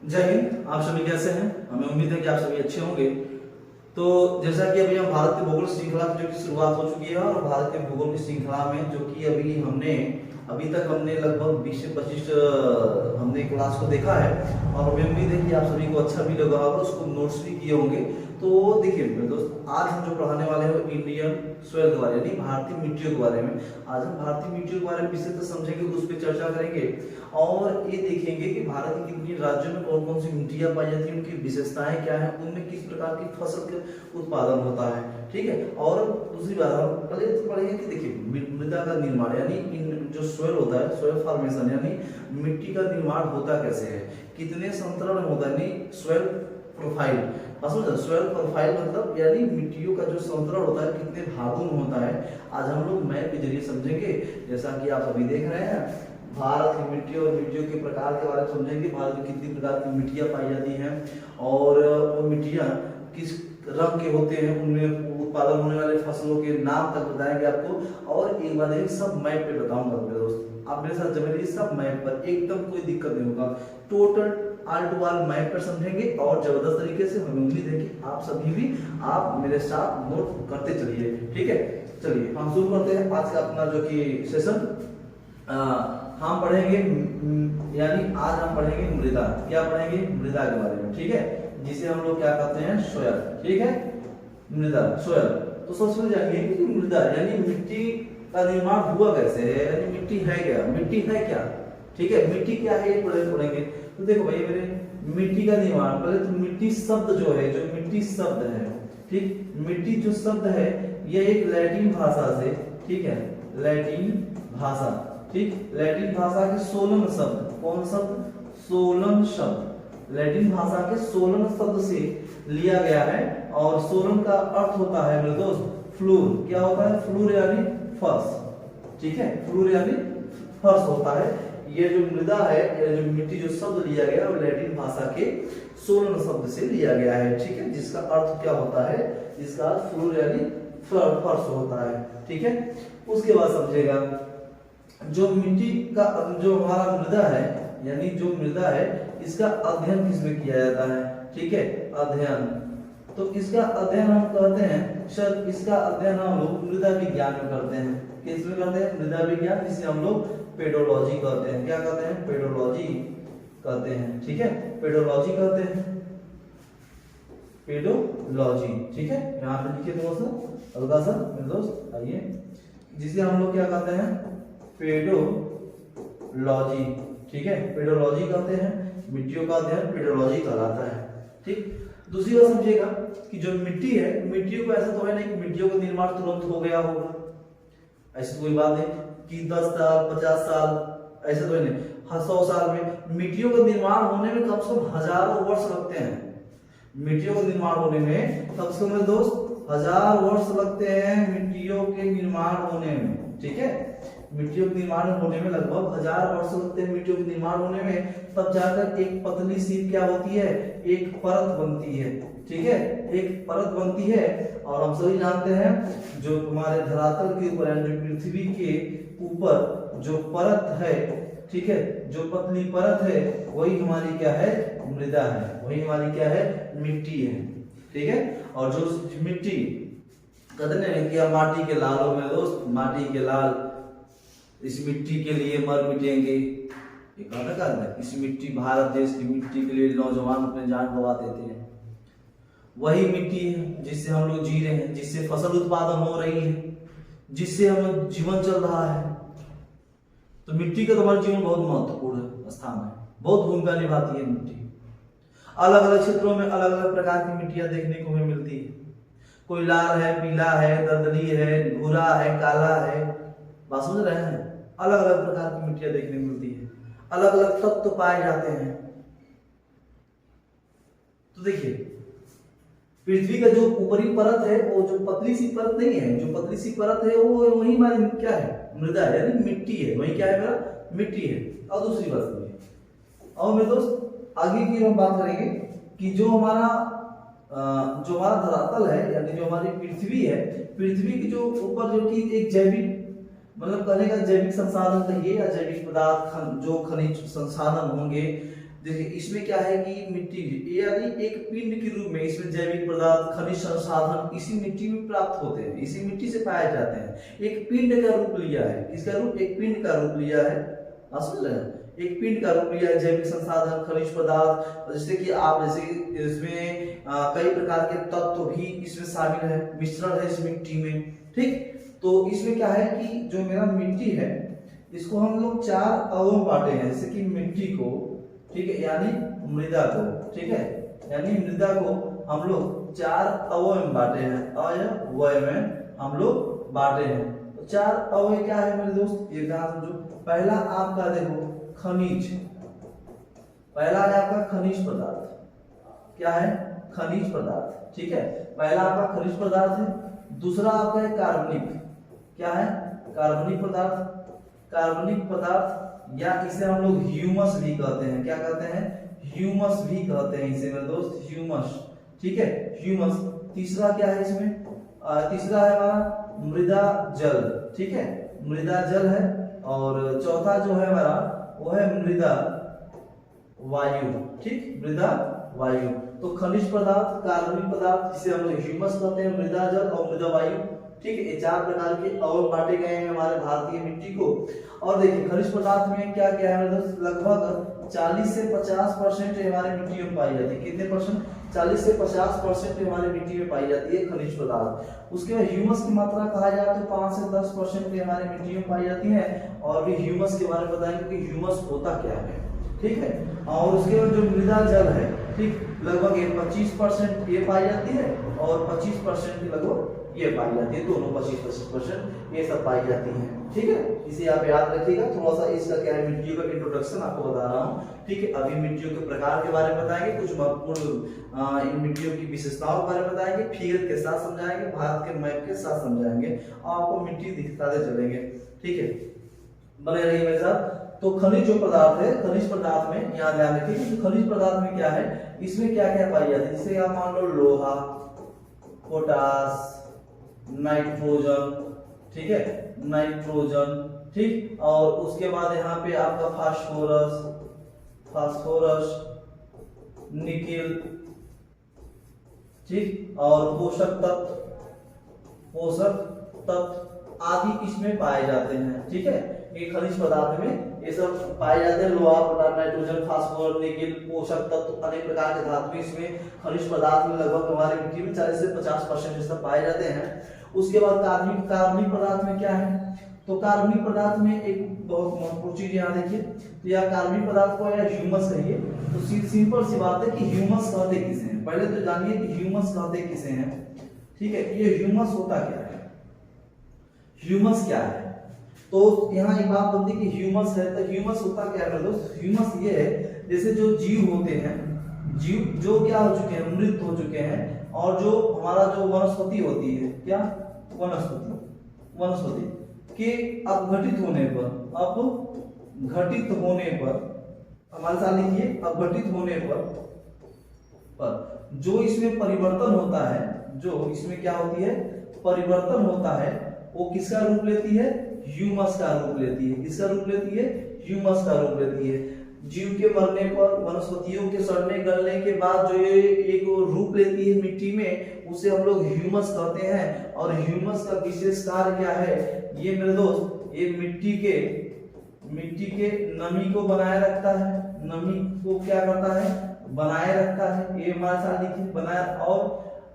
जय हिंद। आप सभी कैसे हैं? हमें उम्मीद है कि आप सभी अच्छे होंगे। तो जैसा कि अभी हम भारत के भूगोल श्रृंखला की जो कि शुरुआत हो चुकी है, और भारत के भूगोल की श्रृंखला में जो कि अभी तक हमने लगभग 20 से 25 हमने क्लास को देखा है, और हमें उम्मीद है कि आप सभी को अच्छा भी लगा होगा, उसको नोट्स भी किए होंगे। तो देखिए मेरे दोस्त, आज हम जो पढ़ाने वाले हैं इंडियन सोइल के बारे में, यानी भारतीय मिट्टियों के बारे में। आज हम भारतीय मिट्टियों के बारे में विशेष समझेंगे, उस पर चर्चा करेंगे और ये देखेंगे कि भारत के कितने राज्यों में कौन कौन सी मिट्टियां पाई जाती हैं, उनकी विशेषताएं क्या है, उनमें किस प्रकार की फसल का उत्पादन होता है। ठीक है। और दूसरी बात हम पहले तो पढ़ेंगे कि देखिए मृदा का निर्माण, यानी जो सोइल होता है, सोइल फॉर्मेशन, यानी मिट्टी का निर्माण होता कैसे है, कितने संतरण होता है, यानी सोइल प्रोफाइल। सोइल प्रोफाइल मतलब यानी मिट्टियों का जो संतरण होता है कितने भागों में होता है, आज हम लोग मैप के जरिए समझेंगे। जैसा कि आप अभी देख रहे हैं, भारत की मिट्टी और मिट्टियों के प्रकार के बारे में समझेंगे। भारत में कितनी प्रकार की मिट्टियां पाई जाती हैं, और वो मिट्टियां किस रंग के होते हैं, उनमें उत्पादन होने वाले फसलों के नाम तक बताएंगे आपको। और एक बात है, सब मैप पे बताऊंगा मेरे दोस्त, आप मेरे साथ जब सब मैप पर, एकदम कोई दिक्कत नहीं होगा। Total all to all map पर समझेंगे, और जबरदस्त तरीके से। हमें उम्मीद है कि आप सभी भी आप मेरे साथ नोट करते चलिए। ठीक है, चलिए हम शुरू करते हैं आज का अपना जो कि सेशन। हम पढ़ेंगे, यानी आज हम पढ़ेंगे मृदा। क्या पढ़ेंगे? मृदा के बारे में। ठीक है, जिसे हम लोग क्या कहते हैं? सोयल। ठीक है, मृदा, सोयल। तो सबसे पहले जानिए कि मृदा यानी मिट्टी का निर्माण हुआ कैसे है, यानी मिट्टी है क्या, मिट्टी है क्या। ठीक है, मिट्टी क्या है ये पढ़ेंगे। तो देखो भाई मेरे, मिट्टी का निर्माण, पहले तो मिट्टी शब्द जो है, जो मिट्टी शब्द है, ठीक, मिट्टी जो शब्द है यह एक लैटिन भाषा से, ठीक है, लैटिन भाषा, ठीक, लैटिन भाषा के सोलन शब्द, कौन शब्द? सोलन शब्द, लैटिन भाषा के सोलन शब्द से लिया गया है। और सोलन का अर्थ होता है मेरे दोस्त फ्लूर। क्या होता है? फ्लूर यानी फर्श। ठीक है, फ्लूर यानी फर्श होता है। ये जो मृदा है, ये जो मिट्टी जो शब्द लिया गया, वो लैटिन भाषा के सोलन शब्द से लिया गया है। ठीक है, जिसका अर्थ क्या होता है? इसका अर्थ फ्लूर यानी फर्श होता है। ठीक है, उसके बाद समझेगा जो मिट्टी का, जो हमारा मृदा है, यानी जो मृदा है, इसका अध्ययन किसमें किया जाता है? ठीक है, अध्ययन। तो इसका अध्ययन हम कहते हैं, सर इसका अध्ययन हम लोग मृदा विज्ञान में करते हैं। किसमें करते हैं? मृदा विज्ञान, जिसे हम लोग पेडोलॉजी कहते हैं। क्या कहते हैं? पेडोलॉजी कहते हैं। ठीक है, पेडोलॉजी कहते हैं, पेडोलॉजी। ठीक है, यहाँ पे लिखिए दोस्त, हल्का सा मेरे दोस्त, आइए, जिसे हम लोग क्या कहते हैं? पेडोलॉजी। ठीक है, पेडोलॉजी कहते हैं, मिट्टियों का अध्ययन पेडोलॉजी कहलाता है। ठीक, दूसरी बात समझिएगा कि जो मिट्टी है, मिट्टियों को ऐसा तो है नहीं कि मिट्टियों का निर्माण तुरंत हो गया होगा, ऐसी कोई बात नहीं कि 10 साल 50 साल ऐसे तो नहीं, 100 साल में। मिट्टियों का निर्माण होने में कम से कम हजारों वर्ष लगते हैं। मिट्टियों का निर्माण होने में कम से कम दोस्त 1000 वर्ष लगते हैं, मिट्टियों के निर्माण होने में। ठीक है, मिट्टियों के निर्माण होने में लगभग 1000 वर्ष लगते हैं, मिट्टियों के निर्माण होने में। तब जाकर एक पतली सी क्या होती है? एक परत बनती है। ठीक है, एक परत बनती है। और हम सभी जानते हैं, जो हमारे धरातल के ऊपर, जो पृथ्वी के ऊपर जो परत है, ठीक है, जो पतली परत है, वही हमारी क्या है? मृदा है। वही हमारी क्या है? मिट्टी है। ठीक है, और जो मिट्टी कहते हैं कि माटी के लालों में दोस्त, माटी के लाल इस मिट्टी के लिए मर मिटेंगे, ये कहता है, इस मिट्टी, भारत देश की मिट्टी के लिए नौजवान अपने जान गंवा देते हैं। वही मिट्टी है जिससे हम लोग जी रहे हैं, जिससे फसल उत्पादन हो रही है, जिससे हम जीवन चल रहा है। तो मिट्टी का तो हमारे जीवन बहुत महत्वपूर्ण स्थान है, बहुत भूमिका निभाती है मिट्टी। अलग अलग क्षेत्रों में अलग अलग प्रकार की मिट्टियां देखने को हमें मिलती है। कोई लाल है, पीला है, दलदली है, भूरा है, काला है। बात समझ रहे हैं? अलग अलग प्रकार की मिट्टियां देखने को मिलती है, अलग अलग तत्व पाए जाते हैं। तो देखिए, पृथ्वी का जो ऊपरी परत है, वो जो पतली सी परत नहीं है, जो पतली सी परत है, वो वही हमारी क्या है? मृदा है, यानी मिट्टी है। वही क्या है मेरा? मिट्टी है। और दूसरी बात सुनिए, और मेरे दोस्त आगे की हम बात करेंगे कि जो हमारा धरातल है, यानी जो हमारी पृथ्वी है, पृथ्वी की जो ऊपर जो कि एक जैविक, मतलब कहने का जैविक संसाधन कहिए, या जैविक पदार्थ, जो खनिज संसाधन होंगे, देखिए इसमें क्या है कि मिट्टी यानी एक पिंड के रूप में इसमें जैविक पदार्थ, खनिज संसाधन इसी मिट्टी में प्राप्त होते हैं, इसी मिट्टी से पाए जाते हैं। एक पिंड का रूप लिया है, किसका रूप? एक पिंड का रूप लिया है, समझ रहे हैं? एक पिंड का रूप लिया है, जैविक संसाधन, खनिज पदार्थ, जैसे कि आप जैसे इसमें कई प्रकार के तत्व भी इसमें शामिल है, मिश्रण है इस मिट्टी में, ठीक। तो इसमें क्या है कि जो मेरा मिट्टी है इसको हम लोग 4 अवयव बांटे हैं, जैसे कि मिट्टी को, ठीक है, यानी मृदा को, ठीक है, यानी मृदा को हम लोग 4 अवयव में बांटे हैं, अवयव में हम लोग बांटे हैं। तो 4 अवयव क्या है मेरे दोस्त, ये ध्यान समझो। पहला आपका देखो खनिज, पहला है आपका खनिज पदार्थ, क्या है? खनिज पदार्थ, ठीक है, पहला आपका खनिज पदार्थ है। दूसरा आपका है कार्बनिक, क्या है? कार्बनिक पदार्थ, कार्बनिक पदार्थ या इसे हम लोग ह्यूमस भी कहते हैं, क्या कहते हैं? ह्यूमस भी कहते हैं इसे मेरे दोस्त, ह्यूमस, ठीक है, ह्यूमस। तीसरा क्या है इसमें? तीसरा है हमारा मृदा जल, ठीक है, मृदा जल है। और चौथा जो है हमारा वो है मृदा वायु, ठीक, मृदा वायु। तो खनिज पदार्थ, कार्बनिक पदार्थ जिसे हम लोग ह्यूमस कहते हैं, मृदा जल और मृदा वायु, ठीक है, ये 4 प्रकार के अवयव बांटे गए हैं हमारे भारतीय मिट्टी को। और देखिए खनिज पदार्थ में क्या क्या है, लगभग 40 से 50% हमारे मिट्टी में पाई जाती है। कितने परसेंट? 40 से 50% हमारे मिट्टी में पाई जाती है खनिज पदार्थ। उसके बाद ह्यूमस की मात्रा कहा जाए तो 5 से 10% हमारे मिट्टी में पाई जाती है। और भी ह्यूमस के बारे में बताएंगे कि ह्यूमस होता क्या है, ठीक है। और उसके बाद जो मृदा जल है, ठीक, लगभग 25% ये पाई जाती है और 25% लगभग ये पाई जाती है, दोनों 25% ये सब पाई जाती हैं, ठीक है। इसे आप याद रखिएगा। थोड़ा सा इसका क्या है, मिट्टियों का इंट्रोडक्शन आपको बता रहा हूँ, ठीक है। अभी मिट्टियों के प्रकार के बारे में बताएंगे, कुछ महत्वपूर्ण इन मिट्टियों की विशेषताओं के बारे में बताएंगे, फिगर के साथ समझाएंगे, भारत के मैप के साथ समझाएंगे और आपको मिट्टी दिखाते चलेंगे, ठीक है। बने रहिए मेरे साथ। तो खनिज जो पदार्थ है, खनिज पदार्थ में यहाँ ध्यान रखिए कि खनिज पदार्थ में क्या है, इसमें क्या क्या पाई जाती है। जैसे आप मान लो लोहा, पोटास, नाइट्रोजन, ठीक है, नाइट्रोजन, ठीक। और उसके बाद यहाँ पे आपका फास्फोरस, फास्फोरस, निकेल, ठीक, और पोषक तत्व, पोषक तत्व आदि इसमें पाए जाते हैं, ठीक है। ये खनिज पदार्थ में ये सब पाए जाते हैं, लोहा, पोटास, नाइट्रोजन, फास्फोरस, निकेल, पोषक तत्व, अनेक प्रकार के धातु इसमें खनिज पदार्थ में लगभग हमारी मिट्टी में 40 से 50% सब पाए जाते हैं। उसके बाद कार्बनिक पदार्थ में क्या है, तो कार्बनिक पदार्थ में एक बहुत महत्वपूर्ण चीज यहाँ देखिए, तो यह कार्बनिक पदार्थ को या ह्यूमस कहिए। तो सिंपल सी बात है कि ह्यूमस कहते किसे हैं, पहले तो जानिए कि ह्यूमस कहते किसे हैं, ठीक है। ये ह्यूमस होता क्या है, ह्यूमस क्या है? तो यहाँ एक बात बनती है कि ह्यूमस है, तो ह्यूमस होता क्या है दोस्त? ह्यूमस ये है जैसे जो जीव होते हैं, जीव जो क्या हो चुके हैं, मृत हो चुके हैं, और जो हमारा जो वनस्पति होती है, क्या वनस्पति के अपघटित होने पर हमारे साथ लिखिए, अपघटित होने पर जो इसमें परिवर्तन होता है, जो इसमें क्या होती है, परिवर्तन होता है, वो किसका रूप लेती है? ह्यूमस का रूप लेती है। किसका रूप लेती है? ह्यूमस का रूप लेती है। जीव के मरने पर, वनस्पतियों के सड़ने गलने के बाद जो ये एक रूप लेती है मिट्टी में, उसे हम लोग ह्यूमस कहते हैं। और ह्यूमस का विशेष कार्य क्या है, ये मेरे दोस्त, ये मिट्टी के नमी को बनाए रखता है, नमी को क्या करता है, बनाए रखता है। ये हमारे साथ लिखिए, बनाए, और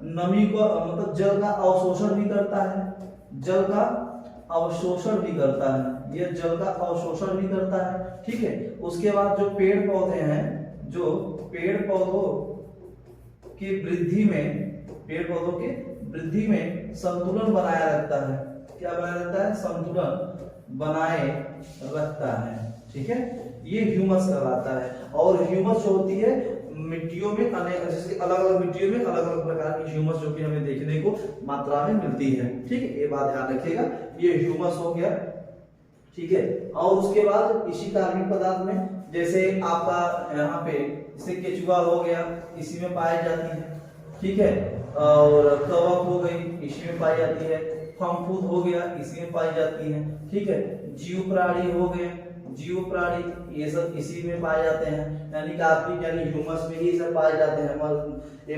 नमी को मतलब जल का अवशोषण भी करता है, जल का अवशोषण भी करता है, ये जल का अवशोषण भी करता है, ठीक है। उसके बाद जो पेड़ पौधे हैं, जो पेड़ पौधों की वृद्धि में संतुलन बनाए रखता है। क्या बनाए रखता है? संतुलन बनाए रखता है, ठीक है। ये ह्यूमस कहलाता है। और ह्यूमस जो होती है मिट्टियों में, अनेक जैसे अलग अलग मिट्टियों में अलग अलग प्रकार की ह्यूमस जो कि हमें देखने को मात्रा में मिलती है, ठीक है। ये बात ध्यान रखिएगा, ये ह्यूमस हो गया, ठीक है। और उसके बाद इसी कार्बनिक पदार्थ में जैसे आपका यहाँ पे जैसे केचुआ हो गया, इसी में पाई जाती है, ठीक है। और कवक हो गई, इसी में पाई जाती है। फफूंद हो गया, इसी में पाई जाती है, ठीक है। जीव प्राणी हो गए, जीव प्राणी ये सब इसी में पाए जाते हैं, यानी कि आपकी यानी ह्यूमस में ही सब पाए जाते हैं।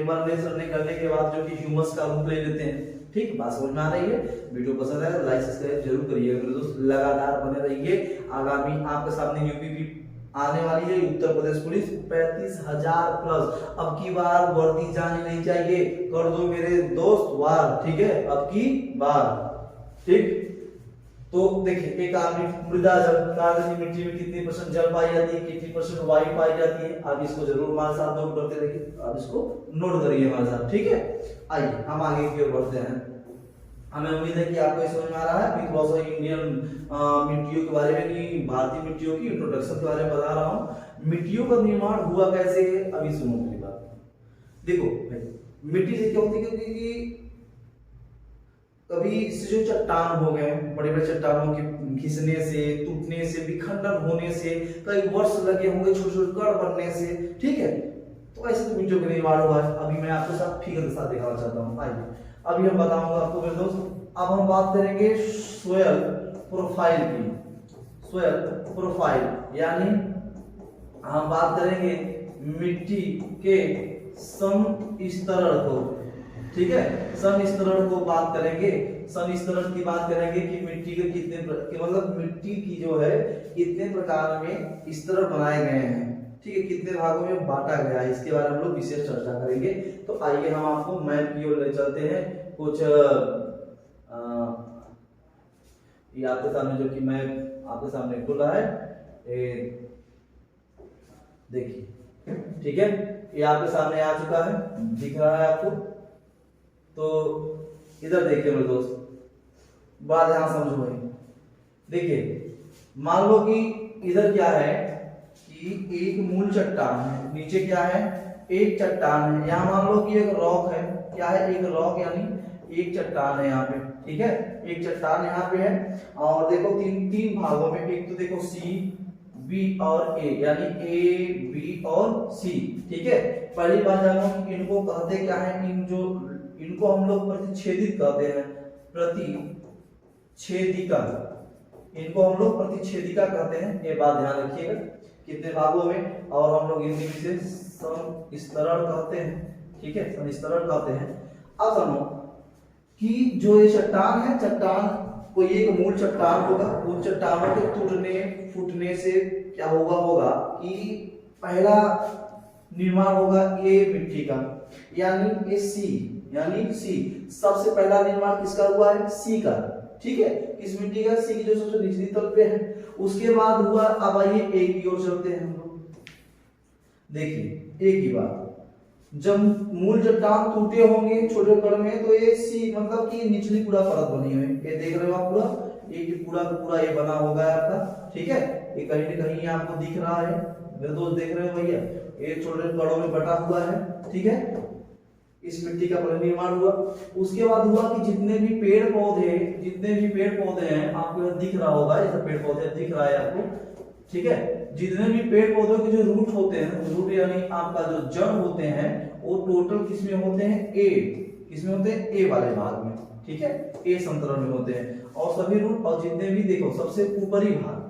मरने सड़ने करने के बाद जो कि ह्यूमस का रूप ले लेते हैं। ठीक, बात समझ में आ रही है? वीडियो पसंद आए तो लाइक सब्सक्राइब जरूर करिएगा मेरे दोस्त, लगातार बने रहिए। आगामी आपके सामने यूपी आने वाली है, उत्तर प्रदेश पुलिस 35,000 प्लस। अब की बार वर्दी जानी नहीं चाहिए, कर दो मेरे दोस्त वार, ठीक है, अब की बार। ठीक, तो देखिए एक आदमी मृदा जल, कार्बनिक मिट्टी में कितनी % जल पाई जाती है, कितनी % वायु पाई जाती है, आप इसको जरूर हमारे साथ नोट करते रहिए, आप इसको नोट करिए हमारे साथ। ठीक है, आइए हम आगे की ओर बढ़ते हैं। हमें उम्मीद है कि आपको ये समझ में आ रहा है। अभी थोड़ा सा इंडियन मिट्टियों के बारे में नहीं, भारतीय मिट्टियों की इंट्रोडक्शन के बारे में बता रहा हूँ। मिट्टियों का निर्माण हुआ कैसे है, अभी सुनो मेरी बात। देखो भाई, मिट्टी से क्या होती है, क्योंकि कभी इससे जो चट्टान हो गए, बड़े बड़े चट्टानों के घिसने से, टूटने से, विखंडन होने से कई वर्ष लगे होंगे, छोटे छोटे कण बनने से। ठीक है, तो ऐसे तो मिट्टियों का निर्माण हुआ है। अभी मैं आपके साथ फिगर के साथ दिखाना चाहता हूँ। आइए अभी हम बताऊंगा आपको मेरे दोस्त। अब हम बात करेंगे सोयल प्रोफाइल की। सोयल प्रोफाइल यानी हम बात करेंगे मिट्टी के समस्तरण को। ठीक है, समस्तरण को बात करेंगे। समस्तरण की बात करेंगे कि मिट्टी के कितने मतलब मिट्टी की जो है कितने प्रकार में स्तर बनाए गए हैं। ठीक है, कितने भागों में बांटा गया है, इसके बारे में हम लोग विशेष चर्चा करेंगे। तो आइए हम आपको मैप की ओर ले चलते हैं। कुछ ये आपके सामने जो कि मैप आपके सामने खुला है, देखिए। ठीक है, ये आपके सामने आ चुका है, दिख रहा है आपको। तो इधर देखिए मेरे दोस्त, बात ध्यान समझो भाई। देखिए मान लो कि इधर क्या है कि एक मूल चट्टान है, नीचे क्या है, एक चट्टान है। यहाँ मान लो कि एक रॉक है, क्या है, एक रॉक यानी एक चट्टान है यहाँ पे। ठीक है, एक चट्टान यहाँ पे है। और देखो तीन भागों में, एक तो देखो सी, बी और ए, यानी ए, बी और सी। ठीक है, पहली बात जानो कि इनको कहते क्या है, इनको हम लोग प्रतिच्छेदित कहते हैं, प्रतिच्छेदिका। इनको हम लोग प्रतिच्छेदिका कहते हैं, ये बात ध्यान रखिएगा। कितने भागों में, और हम लोग हिंदी में से समस्तरण कहते हैं। ठीक है, समस्तरण कहते हैं। अब सुनो कि जो ये चट्टान है, चट्टान कोई एक मूल चट्टान होगा। उन चट्टानों के टूटने फूटने से क्या होगा कि पहला निर्माण होगा ये मिट्टी का, यानी ये सी। सबसे पहला निर्माण किसका हुआ है, सी का। ठीक है, किस मिट्टी का, सी की जो सबसे निचली तल पे है। उसके बाद हुआ, अब आइए ए की ओर चलते हैं हम लोग। देखिए एक ही बात, जब मूल चट्टान टूटे होंगे छोटे कण में, तो ये सी मतलब कि निचली पूरा परत बनी हुई है। ये देख रहे हो आप, पूरा एक पूरा ये बना होगा आपका। ठीक है, ये कहीं ना कहीं आपको दिख रहा है मेरे दोस्त, देख रहे हो भैया, ये छोटे कणों में बटा हुआ है। ठीक है, इस मिट्टी का निर्माण हुआ। उसके बाद हुआ कि जितने भी पेड़ पौधे हैं, आपको दिख रहा होगा, ये सब पेड़ पौधे दिख रहा है आपको। ठीक है, जितने भी पेड़ पौधों के जो रूट होते हैं, रूट यानी आपका जो जड़ होते हैं, वो टोटल किसमें होते हैं, ए। किसमें होते हैं, ए वाले भाग में। ठीक है, ए संतरण में होते हैं। और सभी रूट और जितने भी देखो सबसे ऊपरी भाग,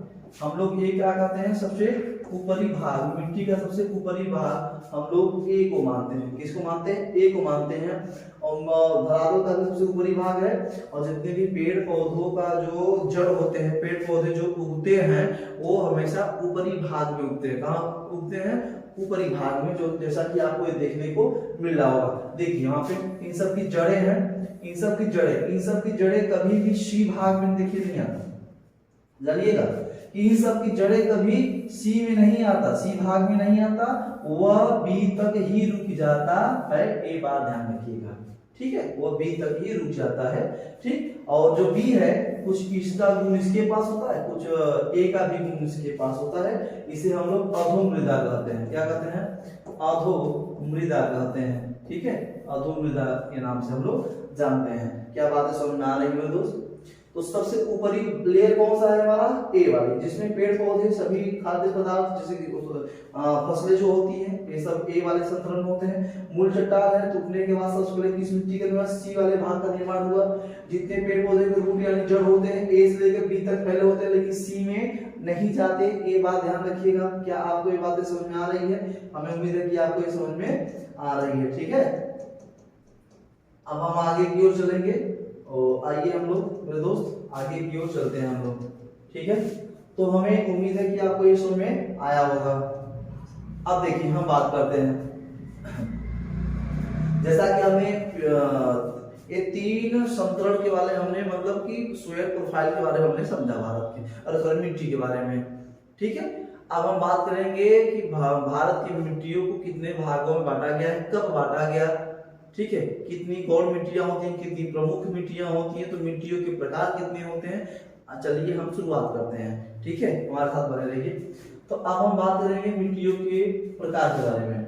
हम लोग ये क्या कहते हैं, सबसे ऊपरी भाग, मिट्टी का सबसे ऊपरी भाग हम लोग ए को मानते हैं। किसको मानते हैं, ए को मानते हैं। और धरातल का भी सबसे ऊपरी भाग है। और जितने भी पेड़ पौधों का जो जड़ होते हैं, पेड़ पौधे जो उगते हैं, वो हमेशा ऊपरी भाग में उगते हैं। कहाँ उगते हैं, ऊपरी भाग में, जो जैसा कि आपको ये देखने को मिल रहा होगा। देखिए यहाँ पे इन सब की जड़ें हैं, इन सब की जड़ें कभी भी सी भाग में देखिए नहीं आता, जानिएगा। इन सब की जड़ें कभी सी में नहीं आता, सी भाग में नहीं आता, वह बी तक ही रुक जाता है। ये बात ध्यान रखिएगा। ठीक है, वह बी तक ही रुक जाता है। ठीक, और जो बी है कुछ इसका गुण इसके पास होता है, कुछ ए का भी गुण इसके पास होता है। इसे हम लोग अधोमृदा कहते हैं। क्या कहते हैं, अधोमृदा कहते हैं। ठीक है, अधोमृदा के नाम से हम लोग जानते हैं। क्या बात है, समझ में आ रही है दोस्त? तो सबसे ऊपरी लेयर कौन सा है हमारा, ए वाली, जिसमें पेड़ पौधे सभी खाद्य पदार्थ जैसे कि फसलें जो होती हैं, ये सब ए वाले संतरण में होते हैं। मूल चट्टान है, टूटने के बाद सबसे पहले किस मिट्टी के निर्माण, सी वाले भाग का निर्माण हुआ। जितने पेड़ पौधे के रूट यानी जड़ होते हैं, ए से लेकर बी तक पहले होते हैं, लेकिन सी में नहीं जाते, ये बात ध्यान रखिएगा। क्या आपको ये बातें समझ में आ रही है? हमें उम्मीद है कि आपको ये समझ में आ रही है, ठीक है। अब हम आगे की ओर चलेंगे और आइए हम लोग मेरे दोस्त आगे की ओर चलते हैं हम लोग, ठीक है। तो हमें उम्मीद है कि आपको ये समझ में आया होगा। अब देखिए हम बात करते हैं, जैसा कि हमने ये 3 संतरण के बारे हमने मतलब कि सोयल प्रोफाइल के बारे में हमने समझा भारत के और सॉइल मिट्टी के बारे में, ठीक है। अब हम बात करेंगे कि भारत की मिट्टियों को कितने भागों में बांटा गया है, कब बांटा गया, ठीक है। कितनी गौण मिट्टियां होती हैं, कितनी प्रमुख मिट्टियां होती हैं, तो मिट्टियों के प्रकार कितने होते हैं। चलिए हम शुरुआत करते हैं, ठीक है, हमारे साथ बने रहिए। तो अब हम बात करेंगे मिट्टियों के प्रकार के बारे में,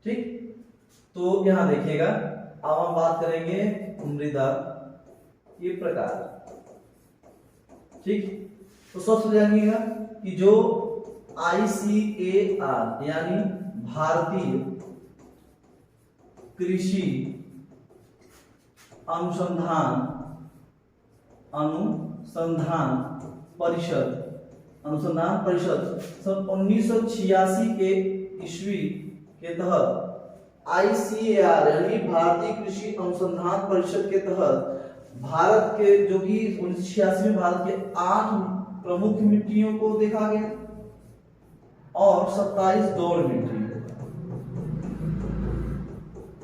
ठीक। तो यहाँ देखिएगा, अब हम बात करेंगे मृदा के प्रकार, ठीक। तो सबसे जानिएगा कि जो ICAR यानी भारतीय कृषि अनुसंधान परिषद सन 1986 के ईस्वी के तहत ICAR यानी भारतीय कृषि अनुसंधान परिषद के तहत भारत के जो कि 1986 में भारत के 8 प्रमुख मिट्टियों को देखा गया और 27 गौण मिट्टी,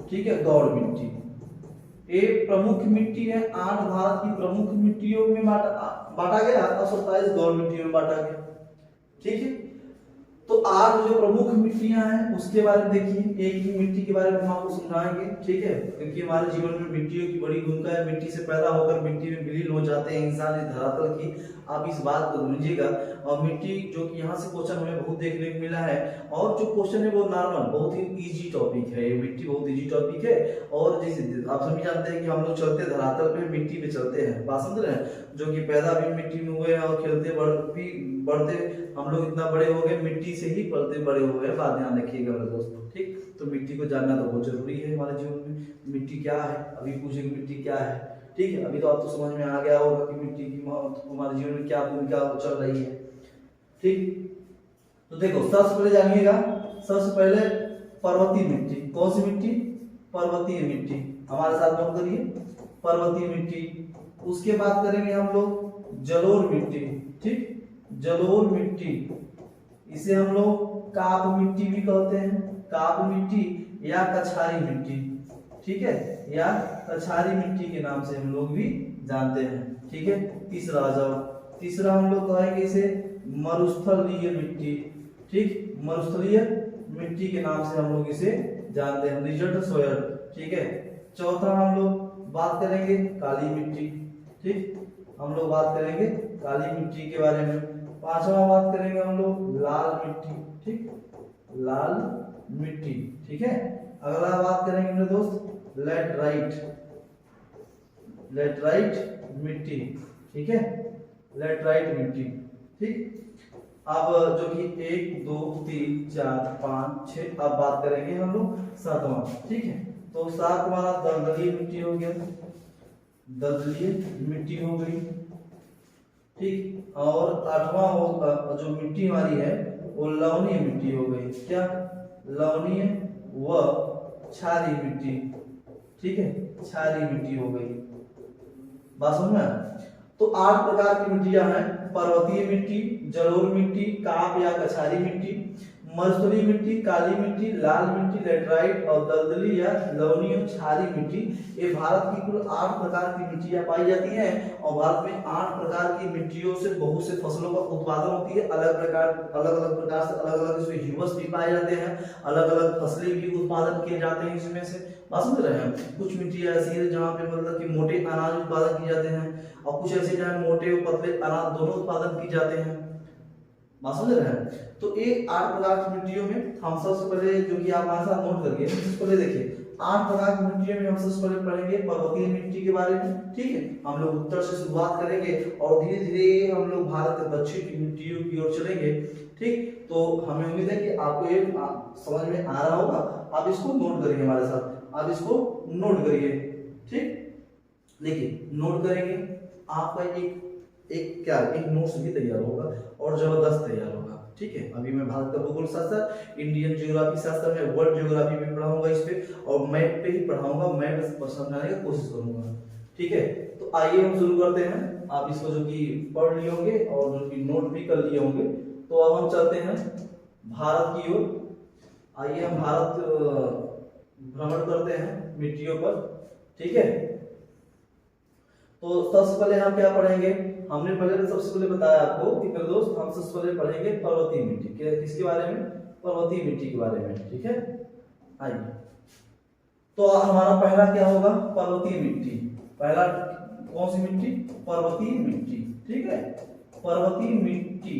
ठीक है, गौण मिट्टी। ये प्रमुख मिट्टी है, 8 भारत की प्रमुख मिट्टियों में बांटा गया और 27 गौण मिट्टियों में बांटा गया, ठीक है। तो 8 जो प्रमुख मिट्टियां हैं उसके बारे में देखिए, एक ही मिट्टी के बारे में हम आपको समझाएंगे, ठीक है, क्योंकि हमारे जीवन में मिट्टियों की बड़ी भूमिका है। मिट्टी से पैदा होकर मिट्टी में विलीन हो जाते हैं इंसान इस धरातल की, आप इस बात को समझिएगा। और मिट्टी जो कि यहाँ से क्वेश्चन हमें बहुत देखने को मिला है, और जो क्वेश्चन है वो नॉर्मल बहुत ही इजी टॉपिक है, ये मिट्टी बहुत इजी टॉपिक है। और जैसे आप सभी जानते हैं कि हम लोग चलते धरातल पे मिट्टी पे चलते हैं, बात समझ रहे हैं, जो कि पैदा भी मिट्टी में हुए और खेलते बढ़ते हम लोग इतना बड़े हो गए, मिट्टी से ही पलते बड़े हो गए, बात ध्यान रखिएगा मेरे दोस्तों, ठीक। तो मिट्टी को जानना तो बहुत जरूरी है हमारे जीवन में। मिट्टी क्या है, अभी पूछेंगे मिट्टी क्या है, ठीक है। अभी तो आपको समझ में आ गया होगा कि मिट्टी की हमारे जीवन में क्या भूमिका चल रही है, ठीक। तो देखो सबसे पहले जानिएगा, सबसे पहले पर्वतीय मिट्टी। कौन सी मिट्टी? पर्वतीय मिट्टी, हमारे साथ नोट करिए, पर्वतीय मिट्टी। उसके बाद करेंगे हम लोग जलोढ़ मिट्टी, ठीक, जलोढ़ मिट्टी, इसे हम लोग काप मिट्टी भी कहते हैं, काप मिट्टी या कछारी मिट्टी, ठीक है, या कछारी मिट्टी के नाम से हम लोग भी जानते हैं, ठीक है। तीसरा आ जाओ, तीसरा हम लोग कहेंगे इसे मरुस्थलीय मिट्टी, ठीक, मरुस्थलीय मिट्टी के नाम से हम लोग इसे जानते हैं, रिजर्ट सोयल, ठीक है। चौथा हम लोग बात करेंगे काली मिट्टी, ठीक, हम लोग बात करेंगे काली मिट्टी के बारे में। पांचवा बात करेंगे हम लोग लाल मिट्टी, ठीक, लाल मिट्टी, ठीक है। अगला बात करेंगे मेरे दोस्त लैटराइट, लैटराइट मिट्टी, ठीक है, लैटराइट मिट्टी, ठीक। अब जो कि 1 2 3 4 5 6, अब बात करेंगे हम लोग 7वां, ठीक है। तो 7वां दलदलीय मिट्टी हो गया, दलदलीय मिट्टी हो गई, ठीक। और 8वां होगा जो मिट्टी हमारी है वो लवणीय मिट्टी हो गई, क्या, लवणीय व क्षारीय मिट्टी, ठीक है, क्षारीय मिट्टी हो गई, बात समझ में। तो 8 प्रकार की मिट्टियां हैं, पर्वतीय मिट्टी, जलोढ़ मिट्टी, काप या कछारी मिट्टी, मरुस्थलीय मिट्टी, काली मिट्टी, लाल मिट्टी, लैटराइट और दलदली या लवणीय क्षारीय मिट्टी। ये भारत की कुल 8 प्रकार की मिट्टियां पाई जाती हैं और भारत में 8 प्रकार की मिट्टियों से बहुत से फसलों का उत्पादन होती है। अलग अलग प्रकार से अलग अलग इसमें ह्यूमस भी पाए जाते हैं, अलग अलग फसलें भी उत्पादन किए जाते हैं इसमें से, बात समझ रहे हैं। कुछ मिट्टियां ऐसी है जहाँ पे मतलब कि मोटे अनाज उत्पादन किए जाते हैं और कुछ ऐसे जहाँ मोटे और पतले अनाज दोनों उत्पादन किए जाते हैं, बात समझ रहे हैं। तो ये 8 प्रकार की मिट्टियों में हम सबसे पहले जो कि आप हमारे साथ नोट करिए, सबसे पहले देखिए 8 प्रकार की मिट्टियों में हम सबसे पहले पढ़ेंगे पर्वतीय मिट्टी के बारे में, ठीक है। हम लोग उत्तर से शुरुआत करेंगे और धीरे धीरे हम लोग भारत के दक्षिण की मिट्टियों की ओर चलेंगे, ठीक। तो हमें उम्मीद है कि आपको ये समझ में आ रहा होगा, आप इसको नोट करिए हमारे साथ, आप इसको नोट करिए, ठीक। देखिए नोट करेंगे, आपका एक एक क्या एक नोट्स भी तैयार होगा और जबरदस्त तैयार होगा। ठीक है, अभी मैं भारत का भूगोल शास्त्र, इंडियन ज्योग्राफी शास्त्र में वर्ल्ड ज्योग्राफी भी पढ़ाऊंगा इस पे, और मैप पे ही पढ़ाऊंगा, मैप समझाने की कोशिश करूंगा। ठीक है, तो आइए हम शुरू करते हैं। आप इसको जो कि पढ़ लिए होंगे और जो कि नोट भी कर लिए होंगे, तो अब हम चलते हैं भारत की ओर। आइए हम भारत भ्रमण करते हैं मिट्टियों पर। ठीक है, तो सबसे पहले हम क्या पढ़ेंगे, हमने पहले सबसे पहले बताया आपको कि मेरे दोस्त हम सबसे पहले पढ़ेंगे पर्वतीय मिट्टी। किसके बारे में? पर्वतीय मिट्टी के बारे में। ठीक है, आइए तो हमारा पहला क्या होगा? पर्वतीय मिट्टी। पहला कौन सी मिट्टी? पर्वतीय मिट्टी। ठीक है, पर्वतीय मिट्टी।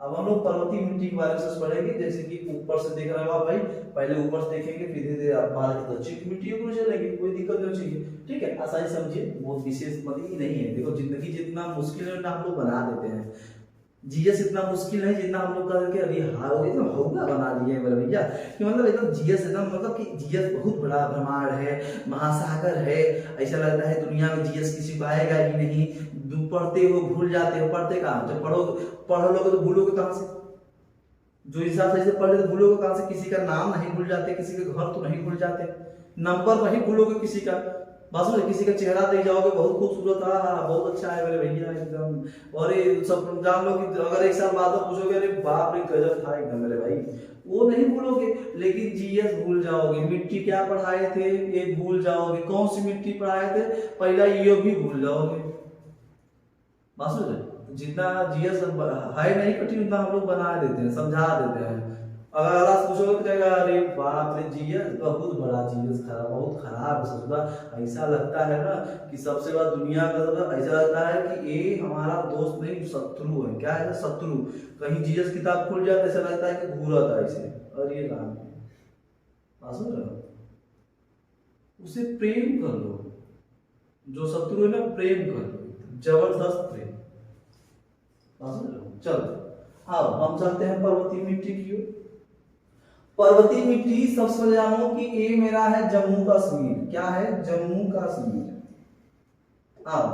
अब हम लोग पर्वतीय मिट्टी के बारे में पढ़ेंगे, जैसे कि ऊपर से देख रहे हो आप भाई, पहले ऊपर से देखेंगे, फिर धीरे धीरे आप भारत की दक्षिण की मिट्टियों को चलेंगे, कोई दिक्कत नहीं चाहिए। ठीक है, आसानी समझिए, बहुत विशेष मत ही नहीं है। देखो जिंदगी जितना मुश्किल है ना हम लोग बना देते हैं, जीएस इतना मुश्किल है जितना हम लोग करके अभी हारोगे तो होगा बना लिए मेरे भैया, कि मतलब एकदम जीएस एकदम मतलब कि जीएस बहुत बड़ा ब्रह्मांड है, महासागर है, ऐसा लगता है दुनिया में जीएस किसी को आएगा ही नहीं। पढ़ते हो भूल जाते हो, पढ़ते कहाँ? जब पढ़ोगे तो भूलोगे कहाँ से? जो हिसाब से पढ़ लेते भूलोगे कहाँ से? किसी का नाम नहीं भूल जाते, किसी के घर तो नहीं भूल जाते, नंबर नहीं भूलोगे किसी का, बस किसी का चेहरा देख जाओगे, बहुत खूबसूरत, बहुत अच्छा है मेरे भैया एकदम, और ये सब जान लो कि अगर एक साल बाद पूछोगे अरे बाप रे गजब था एकदम मेरे भाई, वो नहीं भूलोगे। लेकिन जीएस भूल जाओगे, मिट्टी क्या पढ़ाए थे ये भूल जाओगे, कौन सी मिट्टी पढ़ाए थे पहला ये भी भूल जाओगे। बस जितना जीएस है नहीं कठिन उतना हम लोग बना देते हैं, समझा देते हैं। अगर आप पूछोगे तो कहेगा अरे बाप रे जीएस बहुत बड़ा, जीएस खराब, बहुत खराब ससुरा, ऐसा लगता है ना कि सबसे बड़ा दुनिया का ऐसा लगता है कि ये हमारा दोस्त नहीं शत्रु है। क्या है? शत्रु। कहीं जीएस किताब खुल जाए ऐसा लगता है कि घूरा था ऐसे, और ये नाम उसे प्रेम कर लो, जो शत्रु है ना प्रेम कर लो, जबरदस्त प्रेम। चलो अब हम चलते हैं पर्वतीय मिट्टी की ओर। पर्वतीय मिट्टी सबसे पहले जानो कि ये मेरा है जम्मू कश्मीर। क्या है? जम्मू कश्मीर। अब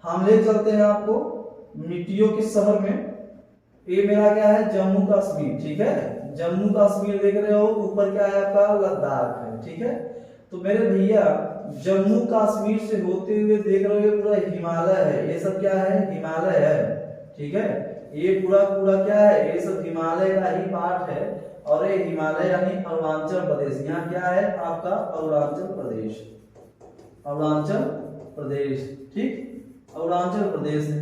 हम ले चलते हैं आपको मिट्टियों के शहर में। ये मेरा क्या है? जम्मू कश्मीर। ठीक है, जम्मू कश्मीर देख रहे हो, ऊपर क्या है आपका? लद्दाख है। ठीक है, तो मेरे भैया जम्मू कश्मीर से होते हुए देख रहे हो पूरा हिमालय है, ये सब क्या है? हिमालय है। ठीक है, ये पूरा क्या है? ये सब हिमालय का ही पार्ट है, और ये हिमालय यानी अरुणाचल प्रदेश। यहाँ क्या है आपका? अरुणाचल प्रदेश। अरुणाचल प्रदेश। ठीक, अरुणाचल प्रदेश है।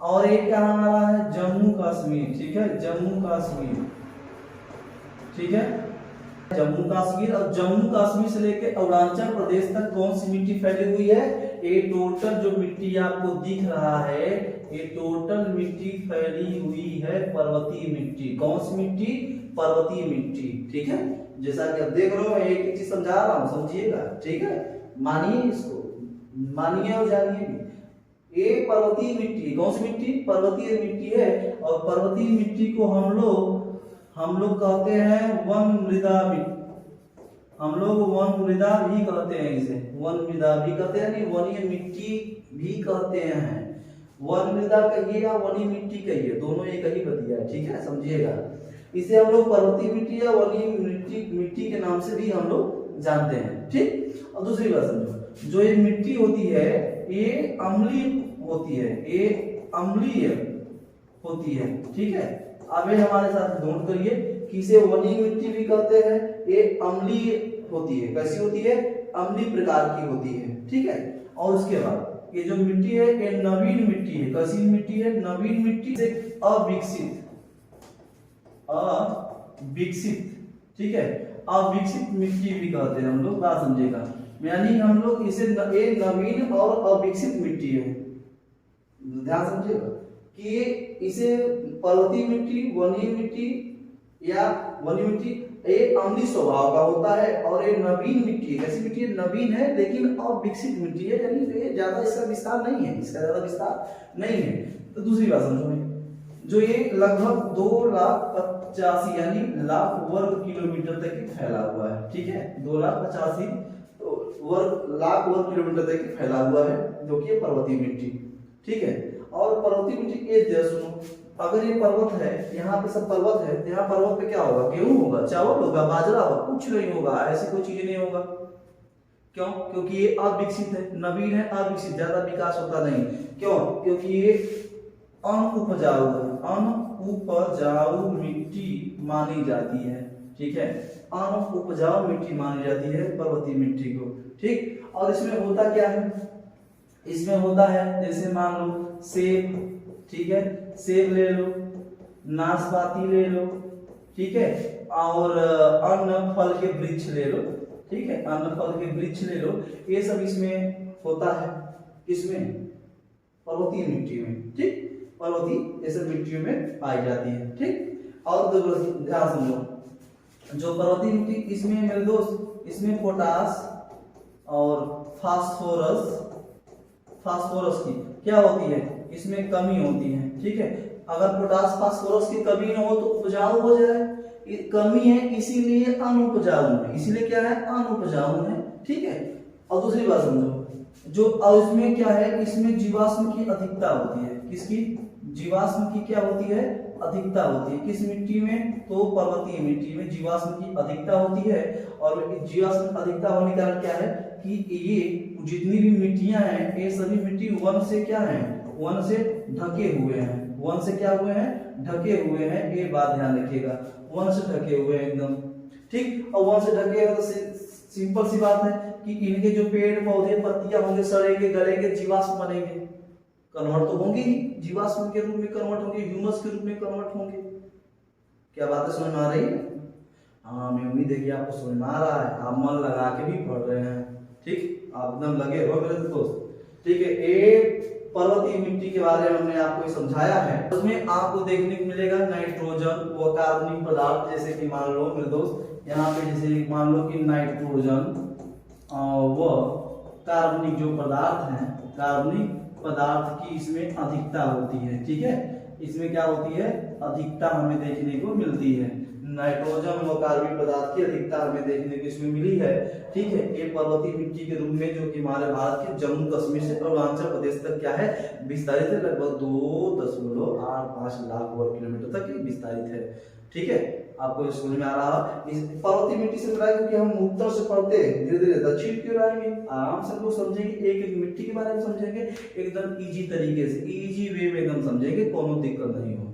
और ये क्या हमारा है? जम्मू कश्मीर। ठीक है, जम्मू कश्मीर। ठीक है, जम्मू कश्मीर। और जम्मू कश्मीर से लेकर अरुणाचल प्रदेश तक कौन सी मिट्टी फैली हुई है? ये टोटल जो मिट्टी आपको दिख रहा है, ये टोटल मिट्टी फैली हुई है पर्वतीय मिट्टी। कौन सी मिट्टी? पर्वतीय मिट्टी। ठीक है, जैसा कि आप देख रहे हो मैं एक चीज समझा रहा हूं, समझिएगा। ठीक है, मानिए इसको, मानिए और जानिए भी। ये पर्वतीय मिट्टी, कौन सी मिट्टी? पर्वतीय मिट्टी है। और पर्वतीय मिट्टी को हम लोग कहते हैं वन मृदा मिट्टी। हम लोग वन मृदा भी कहते हैं इसे, वन मृदा भी कहते हैं, नहीं वनीय मिट्टी भी कहते हैं। वन मृदा कहिए या वनीय मिट्टी कहिए, दोनों एक ही बतिया है। ठीक है, समझिएगा। इसे हम लोग पर्वतीय मिट्टी या वनीय मिट्टी के नाम से भी हम लोग जानते हैं। ठीक, और दूसरी बात समझो, जो ये मिट्टी होती है ये अम्लीय होती है, ये अम्लीय होती है। ठीक है, अब ये हमारे साथ नोट करिए कि इसे वनीय मिट्टी भी कहते हैं, ये अम्लीय होती है। कैसी होती है? अम्लीय प्रकार की होती है। ठीक है, और उसके बाद ये जो मिट्टी है ये नवीन मिट्टी है। कैसी मिट्टी है? नवीन मिट्टी से अविकसित। ठीक है, अविकसित मिट्टी भी कहते हैं हम लोग, बात समझेगा। यानी हम लोग इसे नवीन और अविकसित मिट्टी है, ध्यान समझिएगा कि इसे पर्वतीय मिट्टी, वनीय मिट्टी या वनीय मिट्टी ये अम्लीय स्वभाव का होता है, और ये नवीन मिट्टी है। कैसी मिट्टी है? नवीन है लेकिन अविकसित मिट्टी है, यानी ये ज्यादा इसका विस्तार नहीं है, इसका ज्यादा विस्तार नहीं है। तो दूसरी बात समझो, जो ये लगभग 2,85,000 यानी लाख वर्ग किलोमीटर तक फैला हुआ है। ठीक है, 2,85,000 लाख वर्ग किलोमीटर तक फैला हुआ है, जो कि पर्वतीय मिट्टी। ठीक है, और पर्वतीय मिट्टी ये सुनो, अगर ये पर्वत है, यहाँ पे सब पर्वत है, तो यहाँ पर्वत पे क्या होगा, गेहूं होगा, चावल होगा, बाजरा होगा, कुछ नहीं होगा, ऐसी कोई चीज नहीं होगा। क्यों? क्योंकि ये अविकसित है, नवीन है, अविकसित, ज्यादा विकास होता नहीं। क्यों? क्योंकि ये अनउपजाऊ है, अनउपजाऊ मिट्टी मानी जाती है। ठीक है, अनउपजाऊ मिट्टी मानी जाती है पर्वतीय मिट्टी को। ठीक, और इसमें होता क्या है, इसमें होता है जैसे मान लो सेब, ठीक है, सेब ले लो, नाशपाती ले लो, ठीक है, और अन्न फल के वृक्ष ले लो, ठीक है, अन्न फल के वृक्ष ले लो, ये सब इसमें होता है, इसमें पर्वतीय मिट्टी में। ठीक, पर्वतीय ये सब मिट्टियों में पाई जाती है। ठीक, और ध्यान समझो, जो पर्वतीय मिट्टी इसमें मेरे दोस्त, इसमें पोटास और फास्फोरस की क्या होती है, इसमें कमी होती है। ठीक है, अगर पोटास फास्फोरस की कमी न हो तो उपजाऊ हो जाए, कमी है इसीलिए अनुपजाऊ है, इसीलिए क्या है, अनुपजाऊ है। ठीक है, और दूसरी बात समझो, जो और इसमें क्या है, इसमें जीवाश्म की अधिकता होती है। किसकी? जीवाश्म की क्या होती है, अधिकता होती है। किस मिट्टी में? तो पर्वतीय मिट्टी में जीवाश्म की अधिकता होती है। और जीवाश्म अधिकता होने का कारण क्या है कि ये जितनी भी मिट्टियां हैं, ये सभी मिट्टी वन से क्या है, वन से ढके हुए हैं। वन से क्या हुए हैं, ढके हुए हैं, ये बात ध्यान रखिएगा, वन से ढके हुए हैं एकदम। ठीक, और वन से ढके हुए तो सिंपल सी बात है कि इनके जो पेड़ पौधे पत्तियां होंगे, सड़ेंगे, गलेंगे, जीवाश्म बनेंगे, कन्वर्ट तो होंगे ही, जीवाश्म के रूप में कन्वर्ट होंगे, ह्यूमस के रूप में कन्वर्ट होंगे। क्या बातें समझ में आ रही है? हाँ, मैं उम्मीद है कि आपको समझ में आ रहा है, आप मन लगा के भी पढ़ रहे हैं। ठीक, आप एकदम लगे हो मेरे दोस्त। ठीक है, एक पर्वतीय मिट्टी के बारे में हमने आपको समझाया है। उसमें आपको देखने को मिलेगा नाइट्रोजन व कार्बनिक पदार्थ, जैसे कि मान लो मेरे दोस्त, यहाँ पे जैसे मान लो कि नाइट्रोजन व कार्बनिक जो पदार्थ हैं, कार्बनिक पदार्थ की इसमें अधिकता होती है। ठीक है, इसमें क्या होती है, अधिकता हमें देखने को मिलती है। नाइट्रोजन व कार्बनिक पदार्थ की अधिकता हमें देखने को इसमें मिली है। ठीक है, ये पर्वतीय मिट्टी के रूप में जो कि हमारे भारत के जम्मू कश्मीर से अरुणाचल प्रदेश तक क्या है, विस्तारित है, लगभग 2.85 लाख वर्ग किलोमीटर तक ये विस्तारित है। ठीक है, आपको समझ में आ रहा है। इस पर्वतीय मिट्टी से मिला, क्योंकि हम उत्तर से पढ़ते हैं, धीरे धीरे दक्षिण की ओर आएंगे, आराम से लोग समझेंगे, एक एक मिट्टी के बारे में समझेंगे, एकदम इजी तरीके से, इजी वे में एकदम समझेंगे, कोनो दिक्कत नहीं हो।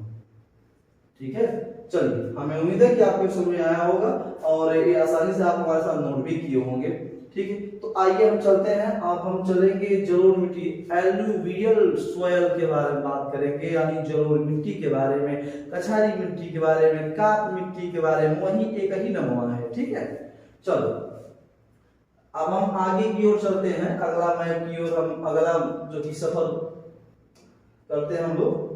ठीक है, चलिए, हमें उम्मीद है कि आपको समझ में आया होगा और ये आसानी से आप हमारे साथ नोट भी किए होंगे। ठीक है, तो आइए हम चलते हैं। अब हम चलेंगे जलोढ़ मिट्टी, एलुवियल सॉइल के बारे में बात करेंगे, यानी जलोढ़ मिट्टी के बारे में, कछारी मिट्टी के बारे में, काप मिट्टी के बारे में, वही एक ही नमूना है। ठीक है, चलो अब हम आगे की ओर चलते हैं, अगला मैप की ओर हम अगला जो कि सफर करते हैं हम लोग।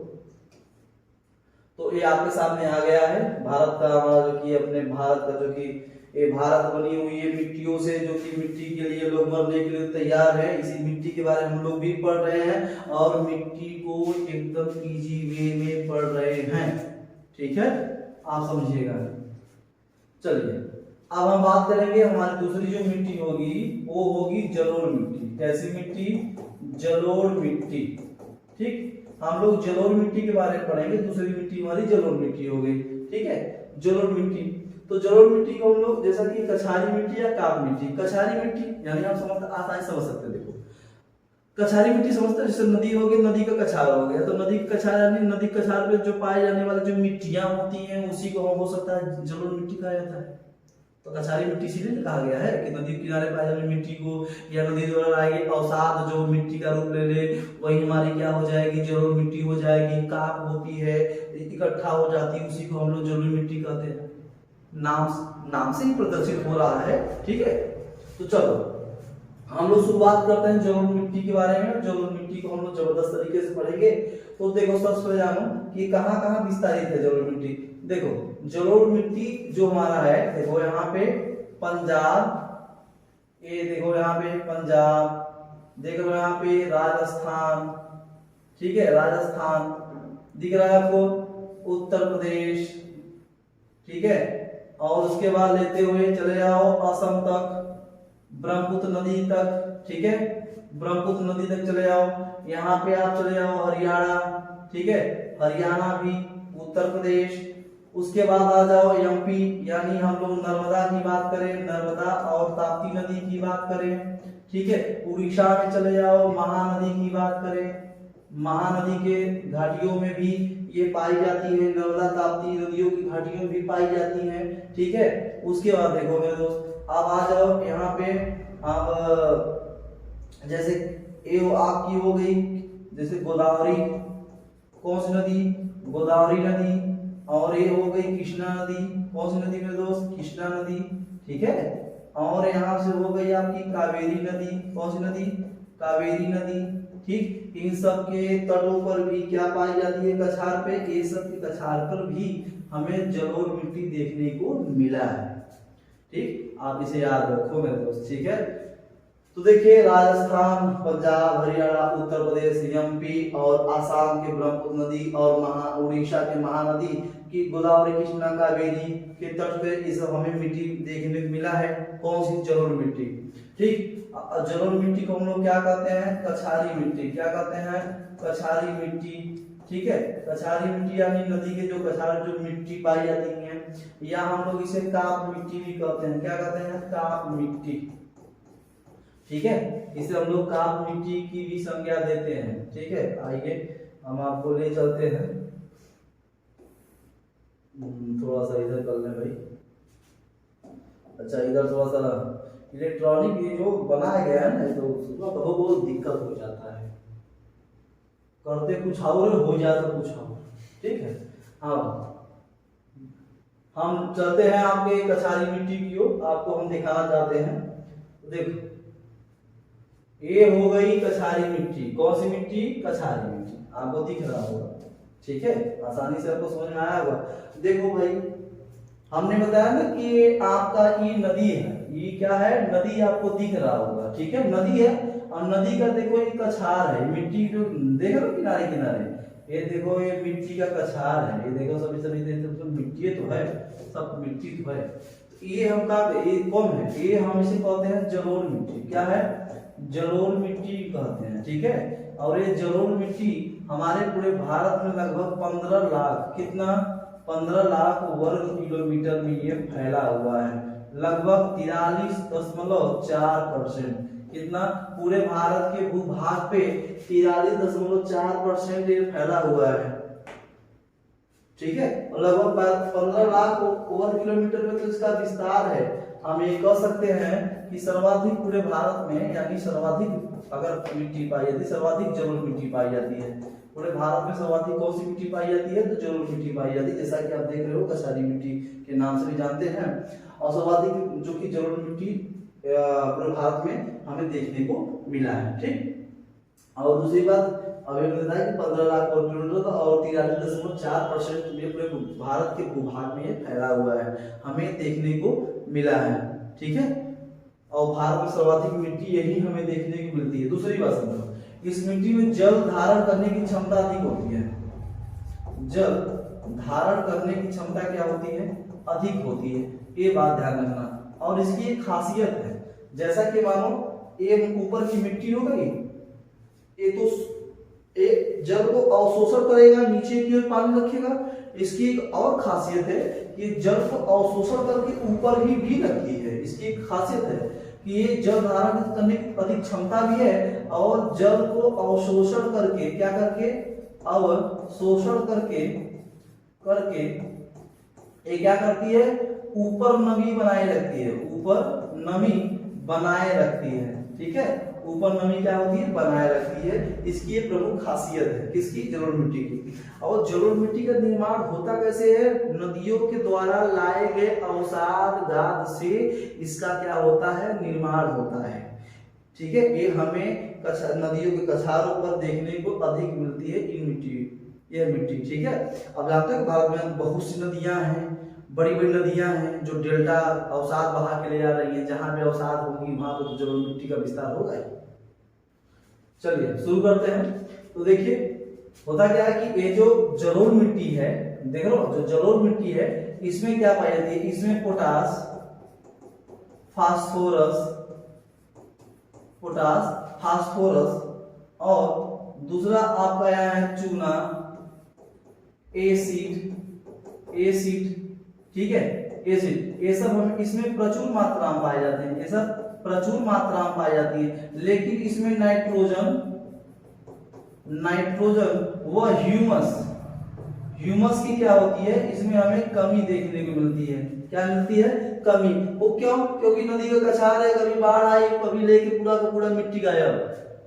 तो ये आपके सामने आ गया है भारत का, हमारा जो कि अपने भारत का जो कि ये भारत बनी हुई है मिट्टियों से, जो कि मिट्टी के लिए लोग मरने के लिए तैयार है। इसी मिट्टी के बारे में हम लोग भी पढ़ रहे हैं और मिट्टी को एकदम इजी वे में पढ़ रहे हैं। ठीक है, आप समझिएगा। चलिए, अब हम बात करेंगे हमारी दूसरी जो मिट्टी होगी वो होगी जलोढ़ मिट्टी। कैसी मिट्टी? जलोढ़ मिट्टी। ठीक, हम लोग जलोढ़ मिट्टी के बारे में पढ़ेंगे। दूसरी मिट्टी हमारी जलोढ़ मिट्टी हो गई। ठीक है, जलोढ़ मिट्टी, तो जलोढ़ मिट्टी को हम लोग जैसा कि कछारी मिट्टी या काप मिट्टी, कछारी मिट्टी यानी आप समझते आसानी समझ सकते हैं। देखो, कछारी मिट्टी समझते हैं, जैसे नदी हो गई, नदी का कछार हो गया, तो नदी का कछार यानी नदी कछार पे जो पाए जाने वाले जो मिट्टियां होती हैं उसी को हो सकता है जलोढ़ मिट्टी कहा जाता है। तो कछारी मिट्टी इसीलिए कहा गया है कि नदी किनारे पाए जाने मिट्टी को, या नदी द्वारा आएगी अवसाद जो मिट्टी का रूप ले ले, वही हमारी क्या हो जाएगी, जलोढ़ मिट्टी हो जाएगी। काप होती है, इकट्ठा हो जाती है, उसी को हम लोग जलोढ़ मिट्टी कहते हैं। नाम से ही प्रदर्शित हो रहा है। ठीक है, तो चलो हम लोग शुरुआत करते हैं जलोढ़ मिट्टी के बारे में। जलोढ़ मिट्टी को हम लोग जबरदस्त तरीके से पढ़ेंगे। तो देखो, सबसे जानो कि कहाँ कहाँ विस्तारित है जलोढ़ मिट्टी। देखो, जलोढ़ मिट्टी जो हमारा है, देखो यहाँ पे पंजाब, ये देखो यहाँ पे पंजाब, देखो यहाँ पे राजस्थान। ठीक है, राजस्थान दिख रहा है आपको, उत्तर प्रदेश। ठीक है, और उसके बाद लेते हुए चले जाओ असम तक, ब्रह्मपुत्र नदी तक। ठीक है, ब्रह्मपुत्र नदी तक चले जाओ, यहाँ पे आप चले जाओ हरियाणा, ठीक है, हरियाणा भी, उत्तर प्रदेश, उसके बाद आ जाओ एमपी, यानी हम लोग नर्मदा की बात करें, नर्मदा और ताप्ती नदी की बात करें, ठीक है, उड़ीसा में चले जाओ, महानदी की बात करें, महानदी के घाटियों में भी ये पाई जाती है, नर्मदा ताप्ती नदियों की घाटियों में भी पाई जाती हैं, ठीक है। उसके बाद देखो मेरे दोस्त, अब आ जाओ यहाँ पे, आप जैसे ये आपकी हो गई, जैसे गोदावरी, कौन सी नदी, गोदावरी नदी, और ये हो गई कृष्णा नदी, कौन सी नदी मेरे दोस्त, कृष्णा नदी, ठीक है, और यहाँ से हो गई आपकी कावेरी नदी, कौन सी नदी, कावेरी नदी, ठीक। इन सब के तटों पर भी क्या पाई जाती है, कछार पे, ये सब के कछार पर भी हमें जलोढ़ मिट्टी देखने को मिला है, ठीक। आप इसे याद रखो मेरे दोस्त, ठीक है। तो देखिए राजस्थान, पंजाब, हरियाणा, उत्तर प्रदेश, एमपी और आसाम के ब्रह्मपुत्र नदी और उड़ीसा के महानदी की गोदावरी, कृष्णा, कावेरी के तट पे ये सब हमें मिट्टी देखने को मिला है। कौन सी, जलोढ़ मिट्टी, ठीक। जलोढ़ मिट्टी को हम लोग क्या कहते हैं, कछारी मिट्टी, क्या कहते हैं, कछारी मिट्टी, ठीक है। कछारी मिट्टी यानी नदी के जो कछार जो मिट्टी पाई जाती है, या हम लोग इसे काप मिट्टी भी कहते हैं, क्या कहते हैं, काप मिट्टी, ठीक है। इसे हम लोग काप मिट्टी की भी संज्ञा देते हैं, ठीक है। आइए हम आपको ले चलते हैं, थोड़ा सा इधर कर लें भाई, अच्छा इधर थोड़ा सा इलेक्ट्रॉनिक ये जो बनाया गया है ना, तो उसमें बहुत दिक्कत हो जाता है, करते कुछ और हो जाता कुछ और, ठीक है। हाँ, हम चलते हैं आपके कछारी मिट्टी की ओर, आपको हम दिखाना चाहते हैं। देखो ये हो गई कछारी मिट्टी, कौन सी मिट्टी, कछारी मिट्टी, आपको दिख रहा होगा, ठीक है, आसानी से आपको समझ में आया होगा। देखो भाई, हमने बताया ना कि आपका ये नदी है, ये क्या है, नदी आपको दिख रहा होगा, ठीक है, नदी है, और नदी का देखो ये कछार है, मिट्टी जो देख रहे हो किनारे किनारे, ये देखो ये मिट्टी का कछार है, ये देखो सभी सभी देखो मिट्टी तो है, सब मिट्टी तो है। तो ये हम का ये कौन है, ये हम इसे कहते हैं जलोढ़ मिट्टी, क्या है, जलोढ़ मिट्टी कहते हैं, ठीक है। और ये जलोढ़ मिट्टी हमारे पूरे भारत में लगभग 15 लाख, कितना, 15 लाख वर्ग किलोमीटर में ये फैला हुआ है, लगभग 43.4%, कितना, पूरे भारत के भूभाग पे 43.4% ये फैला हुआ है, ठीक है। और लगभग 15 लाख वर्ग किलोमीटर में तो इसका विस्तार है। हम ये कह सकते हैं कि सर्वाधिक पूरे भारत में, यानी सर्वाधिक अगर मिट्टी पाई जाती है, सर्वाधिक जलोढ़ मिट्टी पाई जाती है पूरे भारत में, सर्वाधिक कौन सी मिट्टी पाई जाती है, तो जलोढ़ मिट्टी पाई जाती है, जैसा कि आप देख रहे हो कछारी मिट्टी के नाम से भी जानते हैं। और सर्वाधिक जो कि जलोढ़ मिट्टी पूरे भारत में हमें देखने को मिला है, ठीक। और दूसरी बात अभी हमने बताया कि 15 लाख वर्ग किलोमीटर था, और 43.4% में पूरे भारत के भूभाग में ये फैला हुआ है, हमें देखने को मिला है, ठीक है। और भारत में सर्वाधिक मिट्टी यही हमें देखने को मिलती है। दूसरी बात समझो, इस मिट्टी में जल धारण करने की क्षमता अधिक होती है, जल धारण करने की क्षमता क्या होती है, अधिक होती है, ये बात ध्यान रखना। और इसकी एक खासियत है, जैसा कि मानो ये ऊपर की मिट्टी हो गई, ये तो एक जल को अवशोषण करेगा, नीचे की ओर पानी रखेगा। इसकी एक और खासियत है कि जल को अवशोषण करके ऊपर ही भी रखी है। इसकी एक खासियत है कि ये जल धारण करने की अधिक क्षमता भी है, और जल को अवशोषण करके, क्या करके, अवशोषण करके करके ये क्या करती है, ऊपर नमी बनाए रखती है, ऊपर नमी बनाए रखती है, ठीक है। ऊपर नमी क्या होती है, बनाए रखती है। इसकी ये प्रमुख खासियत है, किसकी, जलोढ़ मिट्टी की। और जलोढ़ मिट्टी का निर्माण होता कैसे है, नदियों के द्वारा लाए गए अवसाद गाद से इसका क्या होता है, निर्माण होता है, ठीक है। ये हमें नदियों के कछारों पर देखने को अधिक मिलती है, ये मिट्टी, ठीक है। अब जानते हो भारत में बहुत सी नदियां हैं, बड़ी बड़ी नदियां हैं जो डेल्टा अवसाद बहा के ले जा रही हैं, जहां पे अवसाद होगी वहां पे जलोढ़ मिट्टी का विस्तार होगा। चलिए शुरू करते हैं। तो देखिए होता क्या है कि ये जो जलोढ़ मिट्टी है, देख लो, जो जलोढ़ मिट्टी है इसमें क्या पाई जाती है, इसमें पोटास, फास्फोरस, पोटास, फास्फोरस, और दूसरा आपका यहाँ है चूना, एसिड, ठीक है, एसिड, ये सब हम इसमें प्रचुर मात्रा में पाए जाते हैं, ये सब प्रचुर मात्रा में पाई जाती है। लेकिन इसमें नाइट्रोजन व ह्यूमस की क्या होती है, इसमें हमें कमी देखने को मिलती है। क्या मिलती है? कमी। वो क्यों? क्योंकि नदी का कछार है, कभी बाढ़ आई, कभी लेके पूरा का पूरा मिट्टी गायब,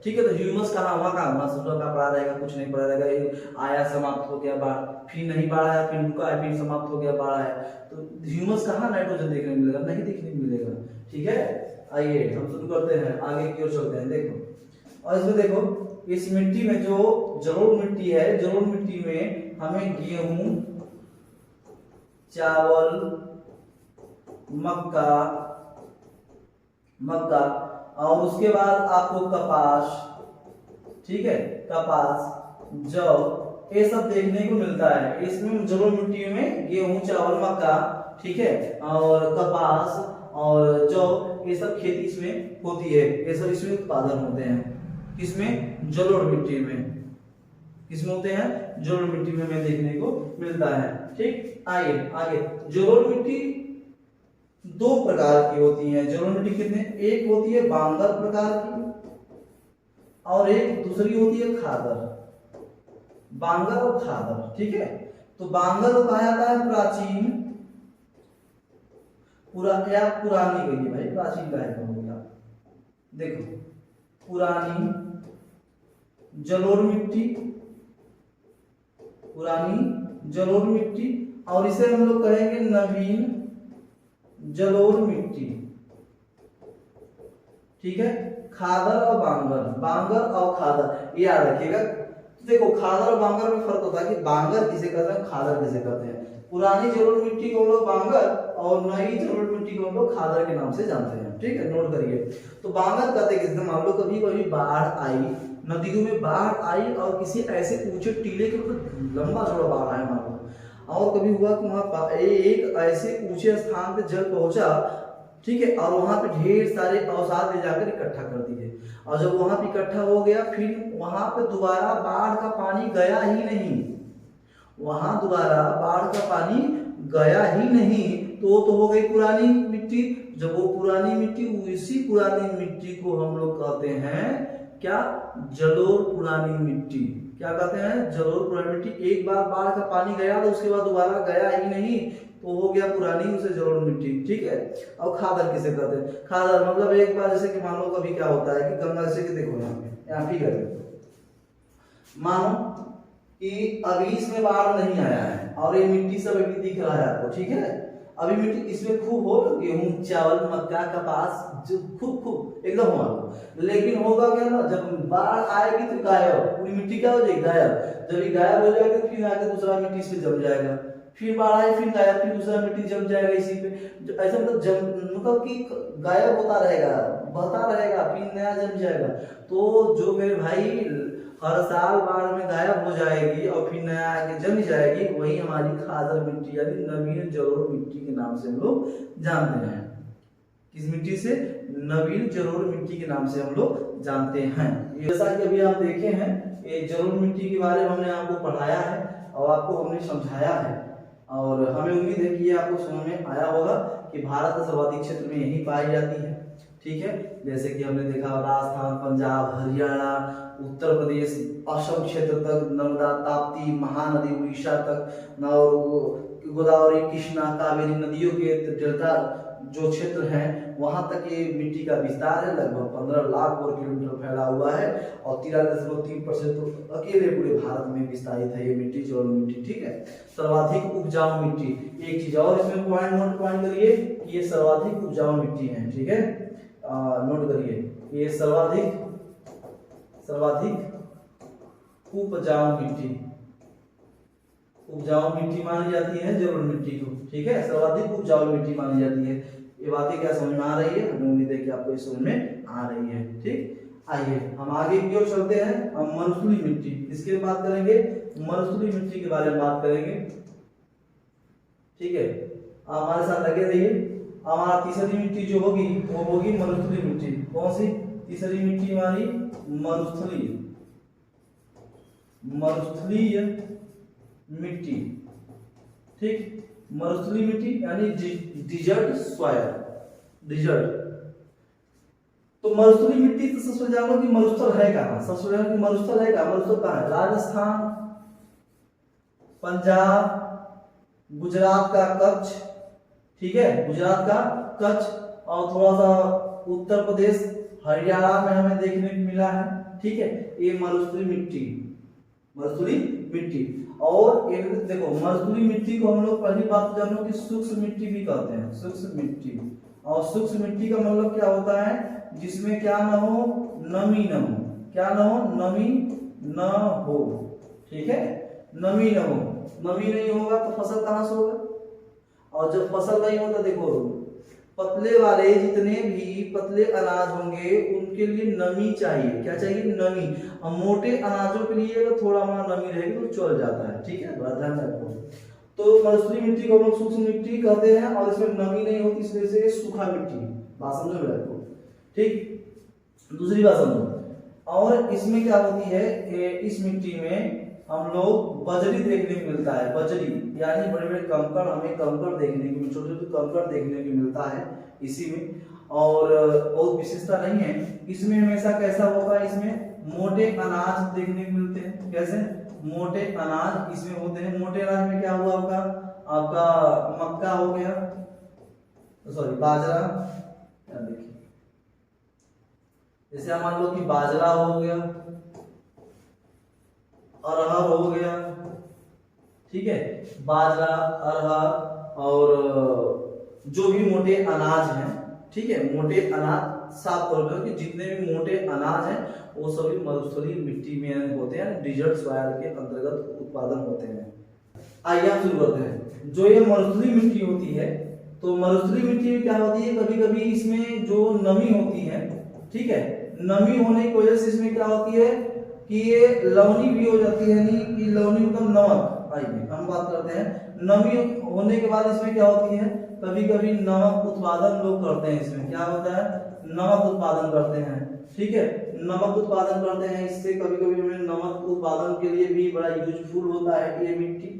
ठीक है। तो ह्यूमस कहाँ, वहां का मसूरा का पड़ा रहेगा, कुछ नहीं पड़ा रहेगा, आया समाप्त हो गया बाढ़, फिर नहीं बाढ़ आया, फिर रुका, फिर समाप्त हो गया, बाढ़ आया, तो ह्यूमस कहाँ नाइट्रोजन देखने को मिलेगा? नहीं देखने को मिलेगा, ठीक है। आइए हम शुरू करते हैं, आगे की ओर चलते हैं। देखो, और इसमें देखो, इस मिट्टी में जो जलोढ़ मिट्टी है, जलोढ़ मिट्टी में हमें गेहूं, चावल, मक्का, और उसके बाद आपको कपास, ठीक है, कपास, जौ, ये सब देखने को मिलता है। इसमें जलोढ़ मिट्टी में गेहूं, चावल, मक्का, ठीक है, और कपास और जौ, ये सब खेती इसमें होती है, ये सब इसमें उत्पादन होते हैं। किसमें? जलोढ़ मिट्टी में। किसमें होते हैं? जलोढ़ मिट्टी में हमें देखने को मिलता है, ठीक। आइए आगे, जलोढ़ मिट्टी दो प्रकार की होती है। जलोढ़ मिट्टी कितने? एक होती है बांगर प्रकार की, और एक दूसरी होती है खादर। बांगर और खादर, ठीक है। तो बांगर को कहा जाता है प्राचीन, पुरानी कहिए भाई, प्राचीन का है हो गया। देखो, पुरानी जलोढ़ मिट्टी, और इसे हम लोग कहेंगे नवीन जलोढ़ मिट्टी, ठीक है। खादर और बांगर और खादर, ये याद रखिएगा। देखो, खादर और बांगर में फर्क होता है कि बांगर किसे कहते हैं, खादर किसे कहते हैं। पुरानी जलोढ़ मिट्टी को हम लोग बांगर और नई जलोढ़ मिट्टी को हम लोग खादर के नाम से जानते हैं, ठीक है, नोट करिए। तो बांगर कहते हैं, मान लो कभी कभी बाढ़ आई, नदियों में बाढ़ आई, और किसी ऐसे ऊंचे टीले के ऊपर लंबा चौड़ा बाढ़ आया मान लो, और कभी हुआ कि वहां एक ऐसे ऊंचे स्थान पे जल पहुंचा, ठीक है, और वहां पे ढेर सारे अवसाद ले जाकर इकट्ठा कर दिए, और जब वहां पे इकट्ठा हो गया, फिर वहां पे दोबारा बाढ़ का पानी गया ही नहीं, वहां दोबारा बाढ़ का पानी गया ही नहीं, तो हो गई पुरानी मिट्टी। जब वो पुरानी मिट्टी, उसी पुरानी मिट्टी को हम लोग कहते हैं क्या? जलोढ़ पुरानी मिट्टी। क्या कहते हैं? जलोढ़ पुरानी मिट्टी। एक बार बाढ़ का पानी गया तो उसके बाद दोबारा गया ही नहीं, तो हो गया पुरानी, उसे जलोढ़ मिट्टी, ठीक है। और खादर किसे कहते हैं? खादर मतलब एक बार जैसे कि मान लो कभी क्या होता है कि गंगा, जैसे कि देखो यहाँ फिगर है, मानो कि अभी इसमें बाढ़ नहीं आया है, और ये मिट्टी सब अभी दिख रहा है आपको, ठीक है। अभी मिट्टी इसमें खूब हो, गेहूं, चावल, मक्का, कपास, जो खूब एकदम हो, लेकिन होगा क्या ना, जब बाढ़ आएगी तो गायब, पूरी मिट्टी क्या हो जाएगी? गायब। जब ये गायब हो जाएगा, फिर आगे दूसरा मिट्टी इस पे जम जाएगा, फिर बाढ़ आए, फिर गायब, फिर दूसरा मिट्टी जम जाएगा इसी पे। ऐसा मतलब कि गायब होता रहेगा, बहता रहेगा, फिर नया जम जाएगा। तो जो मेरे भाई हर साल बाढ़ में गायब हो जाएगी और फिर नया आके जम जाएगी, वही हमारी खादर मिट्टी यानी नवीन जलोढ़ मिट्टी के नाम से हम लोग जानते हैं। किस मिट्टी से? नवीन जलोढ़ मिट्टी के नाम से हम लोग जानते हैं। जैसा कि अभी आप देखे हैं, ये जलोढ़ मिट्टी के बारे में हमने आपको पढ़ाया है और आपको हमने समझाया है, और हमें उम्मीद है कि ये आपको समझ में आया होगा कि भारत का सर्वाधिक क्षेत्र में यही पाई जाती है, ठीक है। जैसे कि हमने देखा राजस्थान, पंजाब, हरियाणा, उत्तर प्रदेश, असम क्षेत्र तक, नर्मदा, ताप्ती, महानदी, उड़ीसा तक, और गोदावरी, कृष्णा, कावेरी नदियों के डेल्टा जो क्षेत्र हैं, वहां तक ये मिट्टी का विस्तार है। लगभग 15 लाख वर्ग किलोमीटर फैला हुआ है, और 13.3% तो अकेले पूरे भारत में विस्तारित है ये मिट्टी, जलोढ़ मिट्टी, ठीक है। सर्वाधिक उपजाऊ मिट्टी, एक चीज और इसमें पॉइंट करिए कि ये सर्वाधिक उपजाऊ मिट्टी है, ठीक है, नोट करिए, ये सर्वाधिक उपजाऊ मिट्टी मानी जाती है जलोढ़ मिट्टी को, ठीक है, सर्वाधिक उपजाऊ मिट्टी मानी जाती है। ये बातें क्या समझ में आ रही है? हमें उम्मीद है कि आपको समझ में आ रही है, ठीक। आइए हम आगे की ओर चलते हैं। हम मरुस्थलीय मिट्टी, इसके बात करेंगे, मरुस्थलीय मिट्टी के बारे में बात करेंगे, ठीक है। हमारे साथ लगे रहिए। हमारा तीसरी मिट्टी जो होगी वो होगी मरुस्थलीय मिट्टी। कौन सी? तीसरी मिट्टी हमारी मरुस्थलीय, मरुस्थलीय मिट्टी, ठीक। मरुस्थलीय मिट्टी यानी डिजर्ट सॉइल, डिजर्ट। तो मरुस्थलीय मिट्टी तो सबसे जानो कि मरुस्थल है कहाँ, सबसे जानो कि मरुस्थल है कहाँ, मरुस्थल कहाँ है? राजस्थान, पंजाब, गुजरात का कच्छ, ठीक है, गुजरात का कच्छ और थोड़ा सा उत्तर प्रदेश, हरियाणा में हमें देखने को मिला है, ठीक है। ये मरुस्थलीय मिट्टी, मरुस्थलीय मिट्टी। और एक देखो मरुस्थलीय मिट्टी को हम लोग पहली बात जानो कि शुष्क मिट्टी भी कहते हैं, शुष्क मिट्टी। और शुष्क मिट्टी का मतलब क्या होता है? जिसमें क्या न हो, नमी न हो, क्या न हो, नमी न हो, ठीक है, नमी न हो। नमी नहीं होगा तो फसल कहां से होगा? और जब फसल नहीं होता, देखो पतले वाले जितने भी पतले अनाज होंगे उनके लिए नमी चाहिए, क्या चाहिए? नमी। और मोटे अनाजों के लिए तो थोड़ा वहां नमी रहेगी तो चल जाता है, ठीक है, बड़ा ध्यान रखो। तो मरुस्थलीय मिट्टी को हम लोग शुष्क मिट्टी कहते हैं और इसमें नमी नहीं होती, इसलिए से सूखा मिट्टी, बात समझ में आपको, ठीक। दूसरी बात समझो, और इसमें क्या होती है, इस मिट्टी में हम लोग बजरी देखने को मिलता है, बजरी यानी बड़े बड़े कंकड़, हमें कंकड़ देखने को, छोटे छोटे कंकड़ देखने को मिलता है इसी में। और बहुत विशेषता नहीं है इसमें, हमेशा कैसा होगा, इसमें मोटे अनाज देखने को मिलते हैं। कैसे? मोटे अनाज इसमें होते हैं। मोटे अनाज में क्या हुआ आपका, आपका मक्का हो गया, सॉरी बाजरा, देखिए जैसे मान लो कि बाजरा हो गया, अरहर हो गया, ठीक है, बाजरा, अरहर और जो भी मोटे अनाज हैं, ठीक है, मोटे अनाज साफ तौर पर कि जितने भी मोटे अनाज हैं वो सभी मरुस्थलीय मिट्टी में होते हैं, डिजर्ट सॉइल के अंतर्गत उत्पादन होते हैं। आइए हम शुरू करते हैं। जो ये मरुस्थलीय मिट्टी होती है, तो मरुस्थलीय मिट्टी में क्या होती है, कभी कभी इसमें जो नमी होती है, ठीक है, नमी होने की वजह से इसमें क्या होती है कि ये लवणी भी हो जाती है, नहीं कि लवणी मतलब नमक। आइए हम बात करते हैं, नमी होने के बाद इसमें क्या होती है, कभी कभी नमक उत्पादन लोग करते हैं, इसमें क्या होता है, नमक उत्पादन करते हैं, ठीक है, नमक उत्पादन करते हैं। इससे कभी कभी हमें नमक उत्पादन के लिए भी बड़ा यूजफुल होता है ये मिट्टी,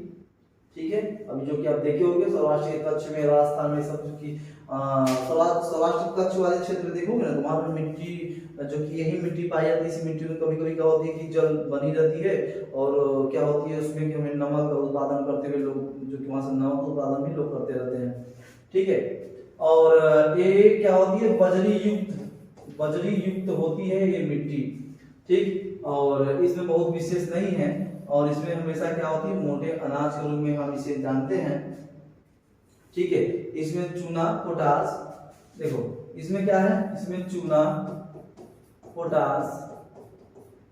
ठीक है। अभी जो कि आप देखे होंगे सौराष्ट्र के कच्छ में, राजस्थान में, सब की सौराष्ट्र कच्छ वाले क्षेत्र में देखोगे ना, तो वहां पे मिट्टी जो कि यही मिट्टी पाई जाती है। इसी मिट्टी में कभी कभी क्या होती है कि जल बनी रहती है और क्या होती है उसमें कि हमें नमक उत्पादन करते हुए लोग, जो कि वहां से नमक उत्पादन भी लोग करते रहते हैं, ठीक है। और ये क्या होती है, बजरी युक्त होती है ये मिट्टी, ठीक। और इसमें बहुत विशेष नहीं है, और इसमें हमेशा क्या होती है, मोटे अनाज के रूप में हम इसे जानते हैं, ठीक है। इसमें चूना, पोटास, देखो इसमें क्या है, इसमें चूना, पोटास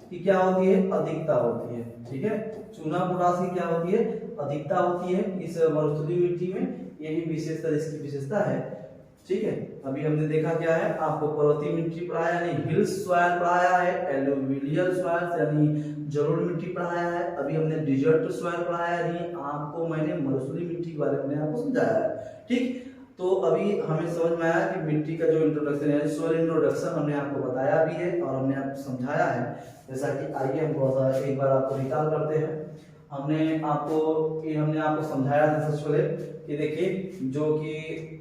की क्या होती है, अधिकता होती है, ठीक है। चूना पोटास की क्या होती है, अधिकता होती है इस मरुस्थलीय मिट्टी में, यही विशेषता, इसकी विशेषता है, ठीक है। अभी हमने देखा क्या है, आपको पर्वतीय मिट्टी पढ़ाया, यानी हिल्स सॉइल पढ़ाया है, एलुवियल सॉइल यानी जलोढ़ मिट्टी पढ़ाया है, अभी हमने डिजर्ट सॉइल पढ़ाया है, यानी आपको मैंने मरुस्थलीय मिट्टी के बारे में आपको समझाया है, ठीक। तो अभी हमें समझ में आया कि मिट्टी का जो इंट्रोडक्शन है, सॉइल इंट्रोडक्शन हमने आपको बताया भी है और हमने आपको समझाया है। जैसा कि आइए हम थोड़ा सा एक बार आपको रिकॉल करते हैं। हमने आपको समझाया था सबसे पहले कि देखिए जो कि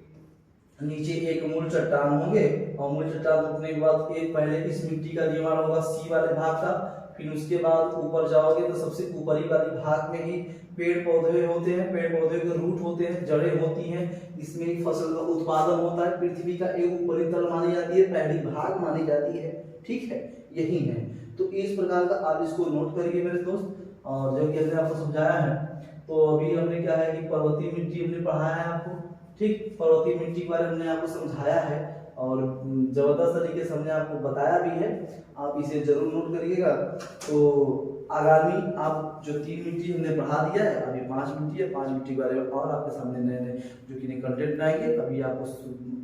नीचे एक मूल चट्टान होंगे और मूल चट्टान टूटने के बाद एक पहले इस मिट्टी का निर्माण होगा सी वाले भाग का, फिर उसके बाद ऊपर जाओगे तो सबसे ऊपरी वाले भाग में ही पेड़ पौधे होते हैं, पेड़ पौधे के रूट होते हैं, जड़ें होती हैं, इसमें ही फसल का उत्पादन होता है। पृथ्वी का एक ऊपरी तल मानी जाती है, पहली भाग मानी जाती है, ठीक है, यही है। तो इस प्रकार का आप इसको नोट करिए मेरे दोस्त। और जो कि हमने आपको समझाया है, तो अभी हमने क्या है कि पर्वतीय मिट्टी हमने पढ़ाया है आपको, ठीक, पर्वतीय मिट्टी के बारे में हमने आपको समझाया है और जबरदस्त तरीके से हमने आपको बताया भी है, आप इसे जरूर नोट करिएगा। तो आगामी आप जो 3 मिट्टी हमने पढ़ा दिया है, अभी 5 मिट्टी है, 5 मिट्टी के बारे में और आपके सामने नए नए जो कि कंटेंट बनाएंगे, अभी आपको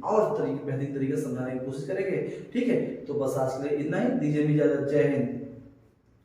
और बेहतरीन तरीके से समझाने की कोशिश करेंगे, ठीक है। तो बस आज के लिए इतना ही, दीजिए इजाजत, जय हिंद।